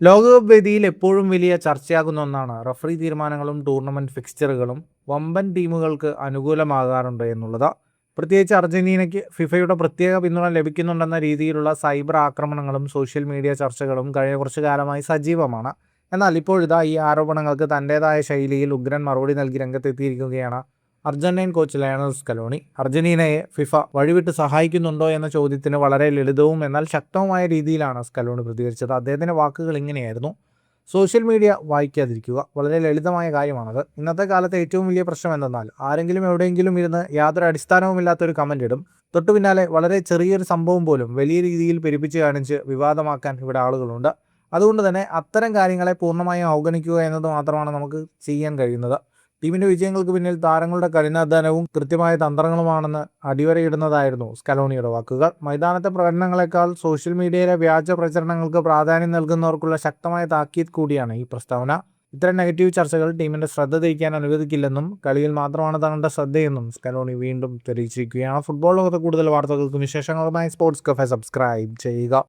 ലോകകപ്പ് വേദിയിൽ എപ്പോഴും വലിയ ചർച്ചയാകുന്ന ഒന്നാണ് റഫറി തീരുമാനങ്ങളും ടൂർണമെന്റ് ഫിക്സ്ചറുകളും വമ്പൻ ടീമുകൾക്ക് അനുകൂലമാകാറുണ്ട് എന്നുള്ളത്. പ്രത്യേകിച്ച് അർജന്റീനയ്ക്ക് ഫിഫയുടെ പ്രത്യേക പിന്തുണ ലഭിക്കുന്നുണ്ടെന്ന രീതിയിലുള്ള സൈബർ ആക്രമണങ്ങളും സോഷ്യൽ മീഡിയ ചർച്ചകളും കഴിഞ്ഞ കുറച്ചു കാലമായി സജീവമാണ്. എന്നാൽ ഇപ്പോഴിതാ ഈ ആരോപണങ്ങൾക്ക് തൻ്റെതായ ശൈലിയിൽ ഉഗ്രൻ മറുപടി നൽകി രംഗത്തെത്തിയിരിക്കുകയാണ് അർജന്റീൻ കോച്ച് ലയണൽ സ്കലോണി. അർജന്റീനയെ ഫിഫ വഴിവിട്ട് സഹായിക്കുന്നുണ്ടോ എന്ന ചോദ്യത്തിന് വളരെ ലളിതവും എന്നാൽ ശക്തവുമായ രീതിയിലാണ് സ്കലോണി പ്രതികരിച്ചത്. അദ്ദേഹത്തിൻ്റെ വാക്കുകൾ ഇങ്ങനെയായിരുന്നു: സോഷ്യൽ മീഡിയ വായിക്കാതിരിക്കുക, വളരെ ലളിതമായ കാര്യമാണത്. ഇന്നത്തെ കാലത്തെ ഏറ്റവും വലിയ പ്രശ്നം എന്തെന്നാൽ ആരെങ്കിലും എവിടെയെങ്കിലും ഇരുന്ന് യാതൊരു അടിസ്ഥാനവുമില്ലാത്തൊരു കമൻ്റ് ഇടും. തൊട്ടു പിന്നാലെ വളരെ ചെറിയൊരു സംഭവം പോലും വലിയ രീതിയിൽ പെരുപ്പിച്ച് കാണിച്ച് വിവാദമാക്കാൻ ഇവിടെ ആളുകളുണ്ട്. അതുകൊണ്ട് തന്നെ അത്തരം കാര്യങ്ങളെ പൂർണ്ണമായും അവഗണിക്കുക എന്നത് മാത്രമാണ് നമുക്ക് ചെയ്യാൻ കഴിയുന്നത്. ടീമിൻ്റെ വിജയങ്ങൾക്ക് പിന്നിൽ താരങ്ങളുടെ കഠിനാധ്വാനവും കൃത്യമായ തന്ത്രങ്ങളുമാണെന്ന് അടിവരയിടുന്നതായിരുന്നു സ്കലോണിയുടെ വാക്കുകൾ. മൈതാനത്തെ പ്രകടനങ്ങളെക്കാൾ സോഷ്യൽ മീഡിയയിലെ വ്യാജ പ്രചരണങ്ങൾക്ക് പ്രാധാന്യം നൽകുന്നവർക്കുള്ള ശക്തമായ താക്കീത് കൂടിയാണ് ഈ പ്രസ്താവന. ഇത്തരം നെഗറ്റീവ് ചർച്ചകൾ ടീമിൻ്റെ ശ്രദ്ധ തിരിക്കാൻ അനുവദിക്കില്ലെന്നും കളിയിൽ മാത്രമാണ് തങ്ങളുടെ ശ്രദ്ധയെന്നും സ്കലോണി വീണ്ടും തെളിയിച്ചിരിക്കുകയാണ്. ഫുട്ബോൾ ലോകത്തെ കൂടുതൽ വാർത്തകൾക്കും വിശേഷങ്ങളുമായി സ്പോർട്സ് കഫേ സബ്സ്ക്രൈബ് ചെയ്യുക.